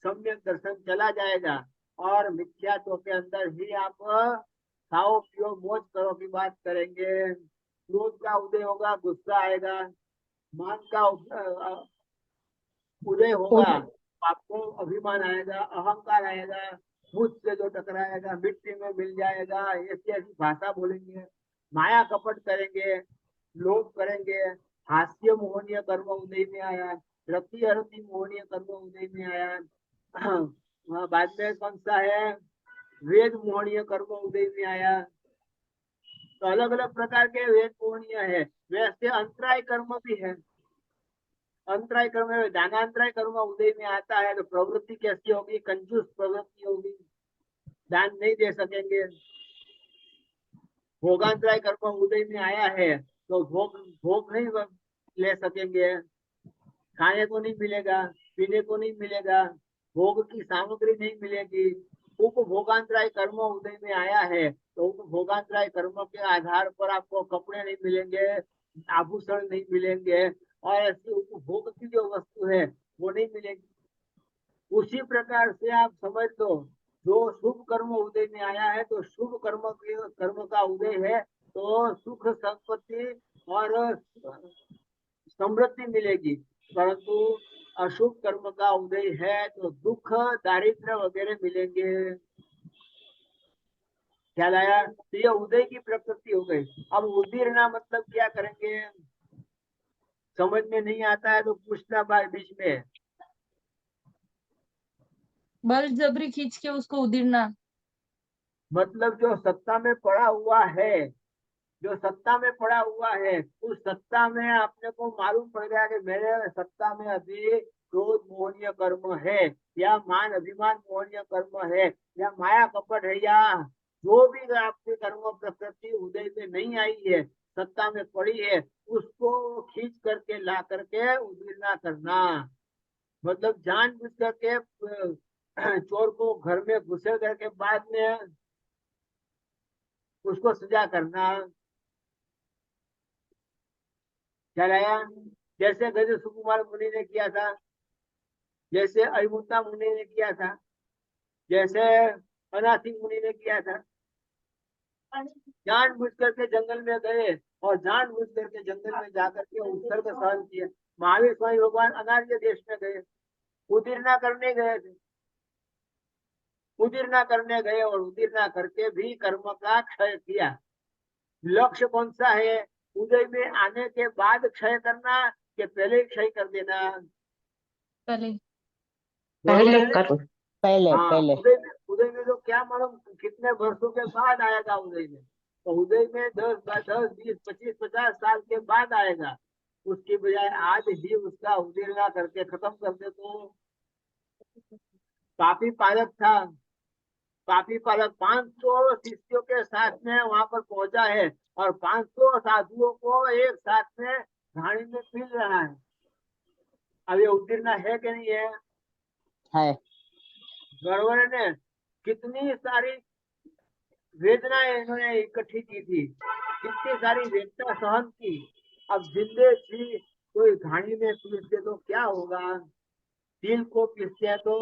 सम्यक दर्शन चला जाएगा, और मिथ्यात्व के अंदर ही आप खाओ पियो मौज करो की बात करेंगे। क्रोध का उदय होगा, गुस्सा आएगा। मान का उदय होगा, आपको अभिमान आएगा, अहंकार आएगा, मुझसे जो टकराएगा मिट्टी में मिल जाएगा, ऐसी ऐसी भाषा बोलेंगे, माया कपट करेंगे, लोभ करेंगे। हास्य मोहनीय कर्म उदय में आया, रति अरति मोहनीय कर्म उदय में आया। बाद में कौन सा है? वेद मोहनीय कर्म उदय में आया। तो अलग अलग प्रकार के वेद मोहनीय है। वैसे अंतराय कर्म भी है। अंतराय कर्म में दानांतराय कर्म उदय में आता है तो प्रवृत्ति कैसी होगी? कंजूस प्रवृत्ति होगी, दान नहीं दे सकेंगे। भोगांतराय कर्म उदय में आया है तो भोग नहीं ले सकेंगे, खाने को नहीं मिलेगा, पीने को नहीं मिलेगा, भोग की सामग्री नहीं मिलेगी। उपभोगांतराय कर्म उदय में आया है तो उपभोगांतराय कर्म के आधार पर आपको कपड़े नहीं मिलेंगे, आभूषण नहीं मिलेंगे, और ऐसी उपभोग की जो वस्तु है वो नहीं मिलेगी। उसी प्रकार से आप समझ लो, जो शुभ कर्म उदय में आया है तो शुभ कर्म का उदय है तो सुख संपत्ति और समृद्धि मिलेगी, परंतु अशुभ कर्म का उदय है तो दुख, दारिद्र्य वगैरह मिलेंगे। ख्याल आया? तो ये उदय की प्रकृति हो गई। अब उदीरना मतलब क्या करेंगे, समझ में नहीं आता है तो पूछना बीच में। बलजबरी खींच के उसको उधेड़ना। मतलब जो सत्ता में पड़ा हुआ है, जो सत्ता में पड़ा हुआ है, उस सत्ता में आपने को मालूम पड़ गया कि मेरे सत्ता में अभी क्रोध मोहनीय कर्म है, या मान अभिमान मोहनीय कर्म है, या माया कपट है, या जो भी आपकी कर्म प्रकृति उदय में नहीं आई है, सत्ता में पड़ी है, उसको खींच करके ला करके उदीर्णा करना। मतलब जानबूझ करके चोर को घर में घुसे करके बाद में उसको सजा करना। ख्याल आया? जैसे गज सुकुमार मुनि ने किया था, जैसे अयमुक्ता मुनि ने किया था, जैसे अनाथी मुनि ने किया था। जानबूझ करके जंगल में गए और जानबूझ करके जंगल में जाकर के उत्सर्ग सहन किए। महावीर स्वामी भगवान अनार्य देश में गए, उदीर्णा करने गए थे, उदीर्णा करने गए और उदीर्णा करके भी कर्म का क्षय किया। लक्ष्य कौन सा है, उदय में आने के बाद क्षय करना कि पहले क्षय कर देना? पहले। पहले करो। पहले हाँ, पहले उदय में तो क्या मालूम कितने वर्षों के बाद आएगा उदय में। तो उदय में 10, 20, 25, 50 साल के बाद आएगा। उसकी बजाय आज ही उसका उदीर्णा करके खत्म कर दे तो। पापी पालक था, पापी पालक 500 शिष्यों के साथ में वहां पर पहुंचा है और 500 साधुओं को एक साथ में घाणी में पील रहा है। अब ये उदीर्णा है कि नहीं है? है। गौरव ने कितनी सारी वेदनाएं इन्होंने इकट्ठी की थी, कितनी सारी वेदना सहन की। अब जिंदे जी कोई घाणी में पीसते तो क्या होगा? तिल को पीसते हैं तो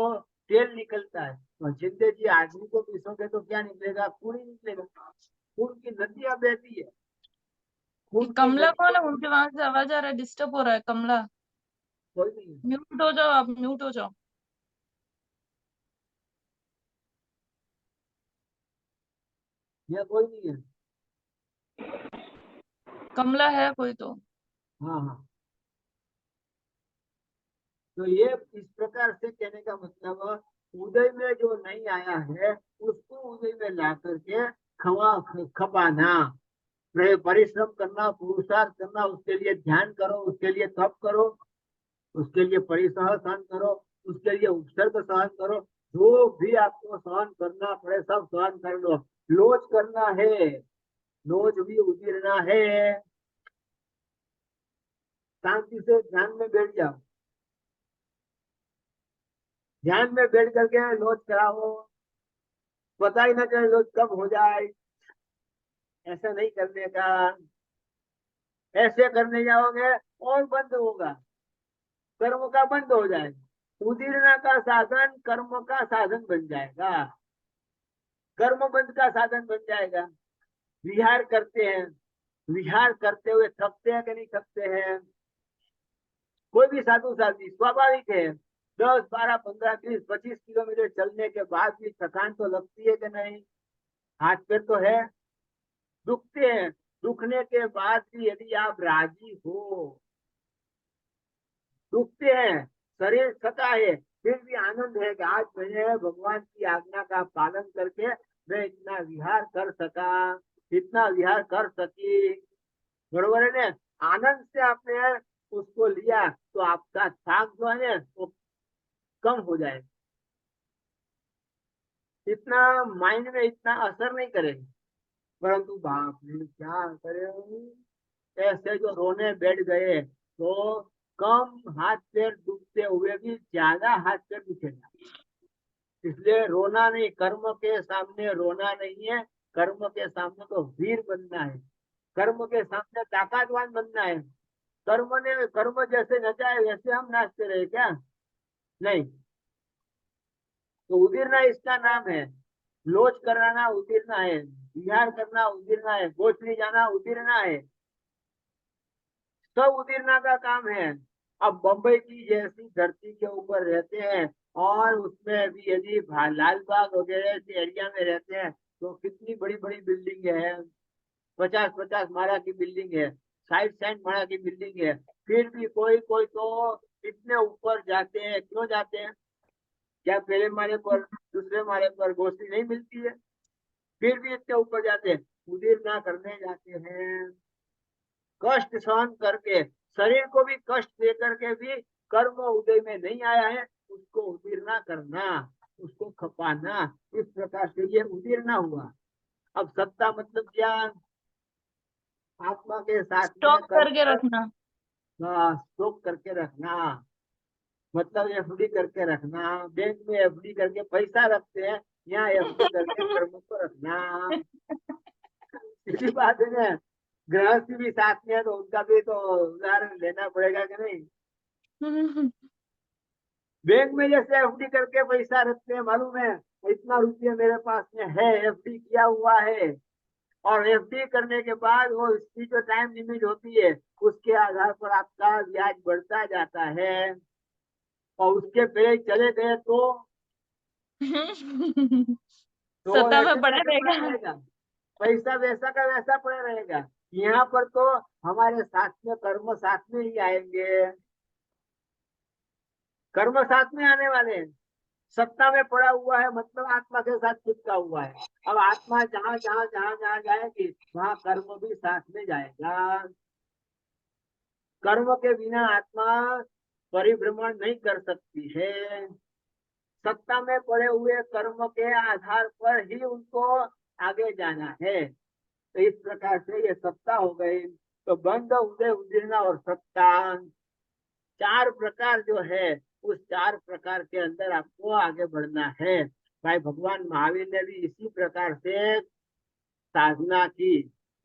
तेल निकलता है, और जिंदे जी आदमी को पीसोगे तो क्या निकलेगा? खून ही निकलेगा। खून की नदियां बहती है, ये खून की कमला कौन है? नदियां। उनके वहां से आवाज आ रहा है, डिस्टर्ब हो रहा है। कमला, कोई नहीं है। म्यूट हो जाओ, आप म्यूट हो जाओ। यह कोई नहीं है। कमला है कोई तो। हाँ हाँ, तो ये इस प्रकार से कहने का मतलब, उदय में जो नहीं आया है उसको उदय में ला करके खपाना, परिश्रम करना, पुरुषार्थ करना, उसके लिए ध्यान करो, उसके लिए तप करो, उसके लिए परिसह सहन करो, उसके लिए उपसर्ग सहन करो। जो भी आपको सहन करना पड़े सब सहन कर लो। लोच करना है, लोच भी उजीरना है। शांति से ध्यान में बैठ जाओ, ध्यान में बैठ करके लोच कराओ, पता ही ना चले लोच कब हो जाए। ऐसा नहीं करने का, ऐसे करने जाओगे और बंद होगा, कर्म का बंद हो जाएगा। उदीरना का साधन कर्म का साधन बन जाएगा, कर्म बंद का साधन बन जाएगा। विहार करते हैं, विहार करते हुए थकते हैं कि नहीं थकते हैं? कोई भी साधु साध्वी स्वाभाविक है, 10, 12, 15, 20, 25 किलोमीटर चलने के बाद भी थकान तो लगती है कि नहीं? हाथ पैर तो है, दुखते हैं। दुखने के बाद भी यदि आप राजी हो, दुखते हैं, शरीर थका है, फिर भी आनंद है कि आज मैंने भगवान की आज्ञा का पालन करके मैं इतना विहार कर सका, इतना विहार कर सकी। बरोबर है ना? आनंद से आपने उसको लिया तो आपका थकान जो है ना वो कम हो जाएगा, इतना माइंड में इतना असर नहीं करेगा। परंतु बाप रे क्या करे, ऐसे जो रोने बैठ गए तो कम हाथ पैर दुखते हुए भी ज्यादा हाथ पैर दुखेगा। इसलिए रोना नहीं, कर्म के सामने रोना नहीं है, कर्म के सामने तो वीर बनना है, कर्म के सामने ताकतवान बनना है। कर्म जैसे नचाए वैसे हम नाचते रहे क्या? नहीं। तो उदीरना इसका नाम है, लोच कराना उदीरना है, विहार करना उदीरना है, गोचरी जाना उदीरना है। सब उदीरना का काम है। अब बम्बई की जैसी धरती के ऊपर रहते हैं और उसमें भी यदि लाल बाग वगैरह ऐसे एरिया में रहते हैं तो कितनी बड़ी बड़ी बिल्डिंग है, 50-50 माला की बिल्डिंग है, 60-60 माला की बिल्डिंग है, फिर भी कोई कोई तो इतने ऊपर जाते हैं। क्यों जाते हैं? क्या पहले माले पर दूसरे माले पर गोश्ती नहीं मिलती है? फिर भी इतने ऊपर जाते हैं, उदीरना करने जाते हैं, कष्ट सहन करके, शरीर को भी कष्ट दे करके भी कर्म उदय में नहीं आया है, उसको उदीरना करना, उसको खपाना, इस प्रकार से ये उदीरना हुआ। अब सत्ता मतलब क्या? आत्मा के साथ में स्टॉक करके रखना। स्टॉक करके रखना, मतलब एफडी करके रखना। बैंक में एफडी करके पैसा रखते हैं, यहाँ एफडी करके कर्म को रखना। सीधी बात है ना। गृहस्थी भी साथ में है तो उनका भी तो उदाहरण लेना पड़ेगा कि नहीं? बैंक में जैसे एफडी करके पैसा रखते हैं, मालूम है इतना रुपया मेरे पास में है, एफडी किया हुआ है, और एफडी करने के बाद वो इसकी जो टाइम लिमिट होती है उसके आधार पर आपका ब्याज बढ़ता जाता है, और उसके पहले चले गए तो सत्ता में ऐसे पड़ा कैसे पड़ा रहेगा। रहेगा? पैसा वैसा का वैसा पड़ा रहेगा। यहाँ पर तो हमारे साथ में कर्म साथ में ही आएंगे, कर्म साथ में आने वाले हैं। सत्ता में पड़ा हुआ है मतलब आत्मा के साथ चिपका हुआ है। अब आत्मा जहाँ जहाँ जहाँ जहाँ जाएगी वहाँ कर्म भी साथ में जाएगा। कर्म के बिना आत्मा परिभ्रमण नहीं कर सकती है। सत्ता में पड़े हुए कर्म के आधार पर ही उनको आगे जाना है। तो इस प्रकार से ये सत्ता हो गई। तो बंध, उदय, उदीर्णा और सत्ता, चार प्रकार जो है उस चार प्रकार के अंदर आपको आगे बढ़ना है। भाई भगवान महावीर ने भी इसी प्रकार से साधना की,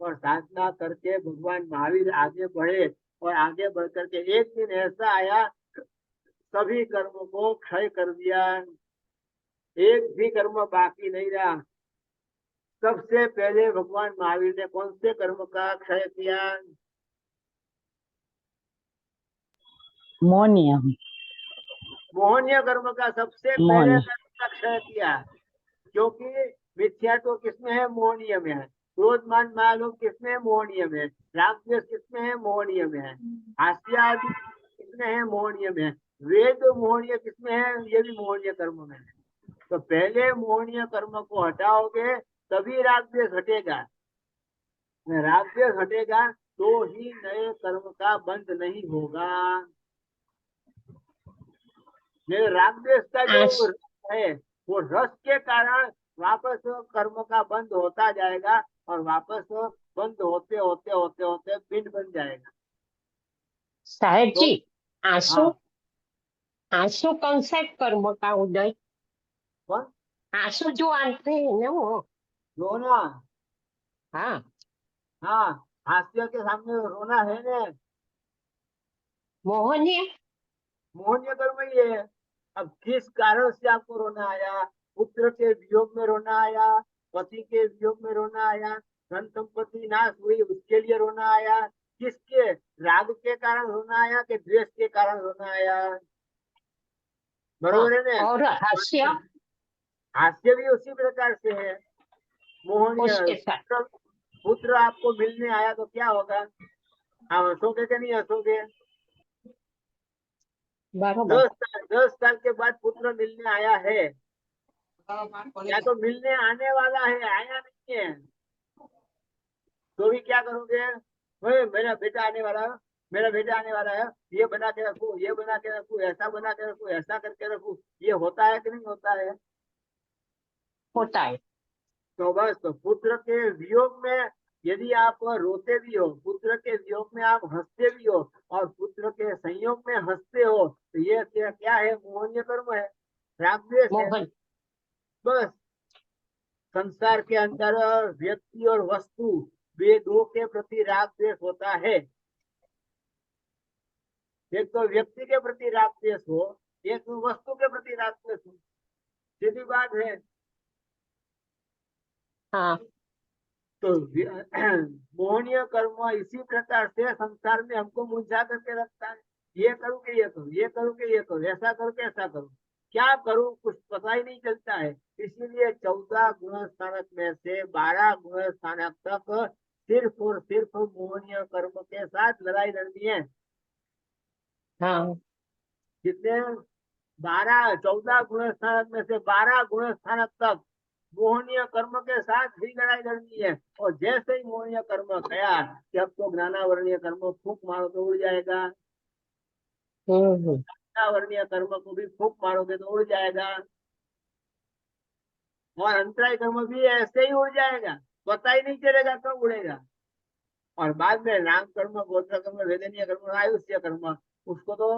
और साधना करके भगवान महावीर आगे बढ़े, और आगे बढ़ करके एक दिन ऐसा आया सभी कर्मों को क्षय कर दिया, एक भी कर्म बाकी नहीं रहा। सबसे पहले भगवान महावीर ने कौन से कर्म का क्षय किया? मोहनीय। मोहनीय कर्म का सबसे पहले मोहनीय। कर्म का क्षय किया। क्योंकि मिथ्या तो किसमें है? मोहनीय में है। क्रोध मान मालोभ किसमें है? मोहनीय में है। राग द्वेष किसमें है? मोहनीय में है। हास्य आदि किसमें है? मोहनीय में है। वेद मोहनीय किसमें है? ये भी मोहनीय कर्म में है। तो पहले मोहनीय कर्म को हटाओगे तभी राग द्वेष हटेगा। राग द्वेष हटेगा तो ही नए कर्म का बंध नहीं होगा। ये राग द्वेष का जो आश- रस है वो रस के कारण वापस कर्म का बंद होता जाएगा, और वापस बंद होते होते होते होते पिंड बन जाएगा। साहेब तो जी, आंसू हाँ, आंसू कौन सा कर्म का उदय? कौन? आंसू जो आते हैं ना वो। रोना। हाँ। हाँ, हास्य के सामने रोना है ना, मोहनीय। मोहनीय कर्म ही है। अब किस कारण से आपको रोना आया? पुत्र के वियोग में रोना आया, पति के वियोग में रोना आया, धन संपत्ति नाश हुई उसके लिए रोना आया, किसके? राग के कारण रोना आया कि द्वेष के कारण रोना आया? हाँ, बरोबर है ना? और हास्य हास्य भी उसी प्रकार से है, मोहनीय। उसके साथ। पुत्र, पुत्र आपको मिलने आया तो क्या होगा? आप हंसोगे कि नहीं हंसोगे? बरोबर। 10 साल के बाद पुत्र मिलने आया है, या तो मिलने आने वाला है, आया नहीं है, तो भी क्या करोगे? ओए मेरा बेटा आने वाला है, मेरा बेटा आने वाला है, ये बना के रखू, ये बना के रखू, ऐसा बना के रखू, ऐसा करके रखू। ये होता है कि नहीं होता है? होता है। तो बस, तो पुत्र के वियोग में यदि आप रोते भी हो, पुत्र के वियोग में आप हंसते भी हो, और पुत्र के संयोग में हंसते हो, तो ये क्या है? मोहनीय कर्म है, राग द्वेष है। मोहन। बस, संसार के अंदर व्यक्ति और वस्तु वे दो के प्रति राग द्वेष होता है। एक तो व्यक्ति के प्रति राग द्वेष हो, एक तो वस्तु के प्रति राग द्वेष हो। सीधी बात है। हाँ। तो मोहनीय कर्म इसी प्रकार से संसार में हमको मुंझा करके रखता है। ये करूँ कि ये करूँ, ये करूँ कि ये करूँ, ऐसा करूँ कि ऐसा करूँ, क्या करूँ कुछ पता ही नहीं चलता है। इसीलिए 14 गुण स्थानक में से 12 गुण स्थानक तक सिर्फ और सिर्फ मोहनीय कर्म के साथ लड़ाई लड़नी है। हाँ कितने 14 गुण स्थानक में से 12 गुण स्थानक तक मोहनीय कर्म के साथ ही लड़ाई लड़नी है। और जैसे ही मोहनीय कर्म गया कि अब तो ज्ञानावरणीय कर्म फूंक मारो तो उड़ जाएगा, हम्म ज्ञानावरणीय कर्म को भी फूंक मारोगे तो उड़ जाएगा, और अंतराय कर्म भी ऐसे ही उड़ जाएगा, पता ही नहीं चलेगा कब उड़ेगा। और बाद में नाम कर्म, गोत्र कर्म, वेदनीय कर्म, आयुष्य कर्म, उसको तो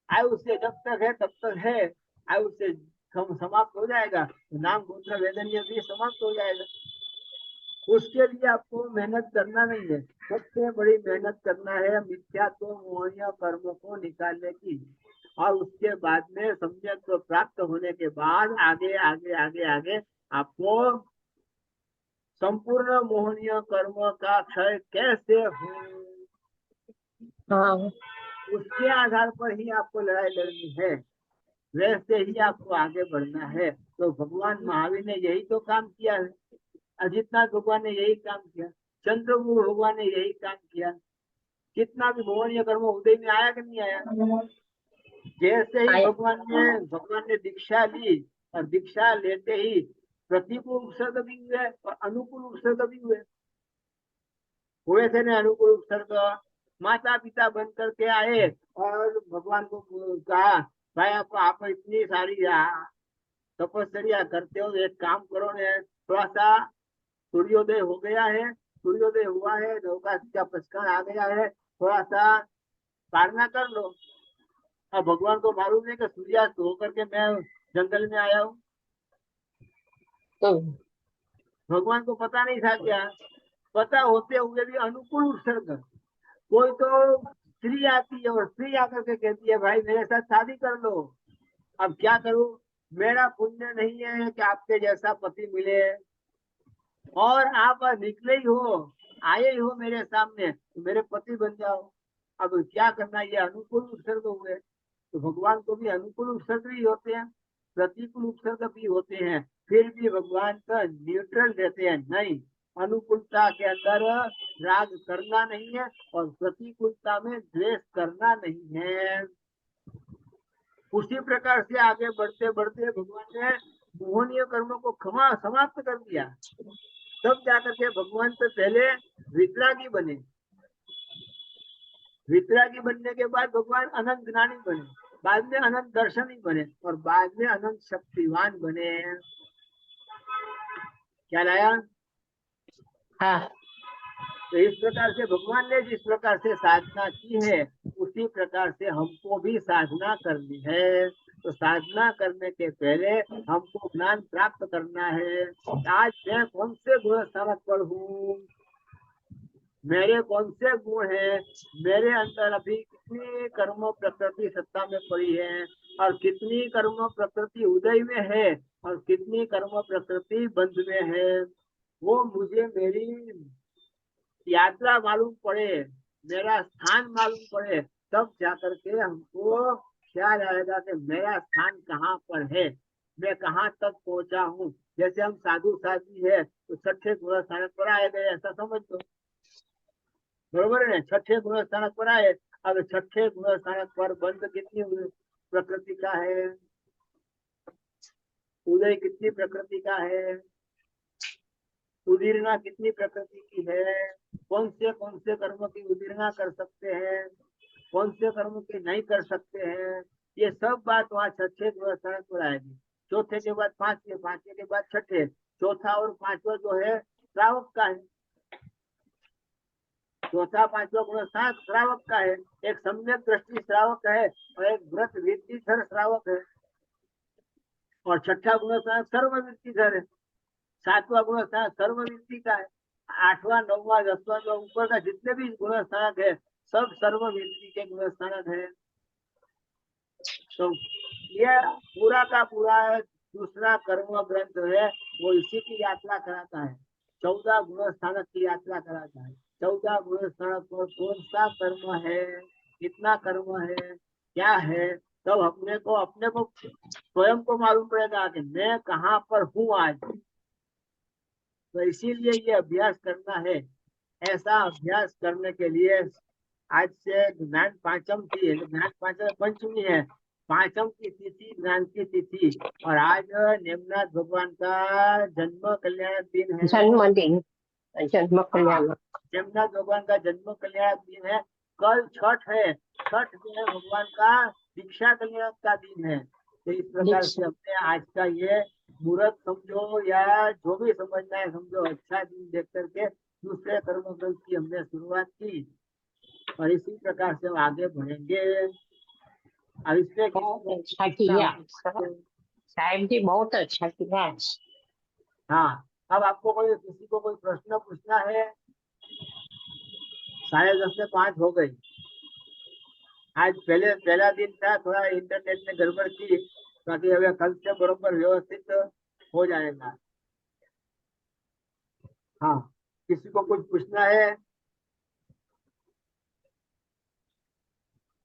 आयुष्य जब तक है तब तक है, आयुष्य समाप्त हो जाएगा तो नाम गोत्र वेदनीय भी समाप्त हो जाएगा। उसके लिए आपको मेहनत करना नहीं है, सबसे बड़ी मेहनत करना है मिथ्यात्व मोहनीय कर्म को निकालने की। और उसके बाद में सम्यक प्राप्त होने के बाद आगे आगे आगे आगे आपको संपूर्ण मोहनीय कर्म का क्षय कैसे हो, हाँ उसके आधार पर ही आपको लड़ाई लड़नी है, वैसे ही आपको आगे बढ़ना है। तो भगवान महावीर ने यही तो काम किया है, अजितनाथ भगवान ने यही काम किया, चंद्रगुरु भगवान ने यही काम किया। कितना भी मोहनीय कर्म उदय में आया कि नहीं आया। जैसे ही आया। भगवान ने दीक्षा ली और दीक्षा लेते ही प्रतिकूल उपसर्ग भी हुए और अनुकूल उपसर्ग भी हुए थे ना। अनुकूल उपसर्ग माता पिता बन करके आए और भगवान को कहा भाई आप इतनी सारी तपस्या करते हो, एक काम करो ने, थोड़ा सा सूर्योदय हो गया है, सूर्योदय हुआ है, नौका का पचकान आ गया है, थोड़ा सा पारना कर लो। अब भगवान को मालूम है कि सूर्यास्त होकर के मैं जंगल में आया हूँ, हम्म, भगवान को पता नहीं था क्या, पता होते हुए भी अनुकूल उत्सर्ग। कोई तो स्त्री आती है और स्त्री आकर के कहती है भाई मेरे साथ शादी कर लो। अब क्या करूं, मेरा पुण्य नहीं है कि आपके जैसा पति मिले, और आप निकले ही हो, आए ही हो मेरे सामने तो मेरे पति बन जाओ। अब क्या करना, ये अनुकूल उपसर्ग हुए। तो भगवान को भी अनुकूल उपसर्ग भी होते हैं, प्रतिकूल उपसर्ग भी होते हैं, फिर भी भगवान का न्यूट्रल देते हैं। नहीं, अनुकूलता के अंदर राग करना नहीं है और प्रतिकूलता में द्वेष करना नहीं है। उसी प्रकार से आगे बढ़ते बढ़ते भगवान ने मोहनीय कर्मों को समाप्त कर दिया। तब जाकर के भगवान से पहले वितरागी बने, वितरागी बनने के बाद भगवान अनंत ज्ञानी बने, बाद में अनंत दर्शनी बने और बाद में अनंत शक्तिवान बने। क्या लाया। हाँ तो इस प्रकार से भगवान ने जिस प्रकार से साधना की है उसी प्रकार से हमको भी साधना करनी है। तो साधना करने के पहले हमको ज्ञान प्राप्त करना है। आज मैं कौन से गुण स्थानक पर हूँ, मेरे कौन से गुण हैं, मेरे अंदर अभी कितनी कर्म प्रकृति सत्ता में पड़ी है और कितनी कर्म प्रकृति उदय में है और कितनी कर्म प्रकृति बंध में है, वो मुझे मेरी यात्रा मालूम पड़े, मेरा स्थान मालूम पड़े, तब जाकर के हमको ख्याल आएगा कि मेरा स्थान कहाँ पर है, मैं कहाँ तक पहुंचा हूँ। जैसे हम साधु साध्वी है तो छठे गुण स्थानक पर आए गए ऐसा समझ लो, बरोबर है। छठे गुण स्थानक पर आए, अब छठे गुण स्थानक पर बंद कितनी प्रकृति का है, उदय कितनी प्रकृति का है, उदीर्णा कितनी प्रकृति की है, कौन से कर्म की उदीर्णा कर सकते हैं, कौन से कर्म की नहीं कर सकते हैं, ये सब बात वहाँ छठे गुण स्थानक पर आएगी। चौथे के बाद पांचवे, पांचवे के बाद छठे, चौथा और पांचवा जो है श्रावक का है, चौथा पांचवा गुण स्थान श्रावक का है। एक सम्यक दृष्टि श्रावक है और एक व्रत वृत्तिधर श्रावक है, और छठा गुण स्थान सर्व वृत्तिधर है, सातवां गुण स्थान सर्ववृत्ति का है, आठवां नौवां दसवां जो ऊपर का जितने भी गुण स्थानक है सब सर्ववृत्ति के गुण स्थानक है। तो ये पूरा का पूरा दूसरा कर्म ग्रंथ है वो इसी की यात्रा कराता है। 14 गुण स्थानक की यात्रा कराता है। 14 गुण स्थानक पर कौन सा कर्म है, कितना कर्म है, क्या है, तब अपने को स्वयं को मालूम पड़ेगा कि मैं कहाँ पर हूँ आज। तो इसीलिए ये अभ्यास करना है। ऐसा अभ्यास करने के लिए आज से ज्ञान पांचम थी, ज्ञान पांचम पंचमी है, पांचम की तिथि ज्ञान की तिथि, और आज नेमनाथ भगवान का जन्म कल्याण दिन है। जन्मदिन, जन्म कल्याण। नेमनाथ भगवान का जन्म कल्याण दिन है। कल छठ है, छठ जो है भगवान का दीक्षा कल्याण का दिन है। तो इस प्रकार से हमने आज का ये मुहूर्त समझो या जो भी समझना है समझो, अच्छा दिन देख करके दूसरे कर्म ग्रंथ की हमने शुरुआत की, और इसी प्रकार से हम आगे बढ़ेंगे। अब इसमें बहुत अच्छा किया साहब जी, बहुत अच्छा किया। हाँ, अब आपको किसी को कोई प्रश्न पूछना है? 10:30 हो गई। आज पहला दिन था, थोड़ा इंटरनेट में गड़बड़ की, बाकी अब कल से बरोबर व्यवस्थित हो जाएगा। हाँ, किसी को कुछ पूछना है?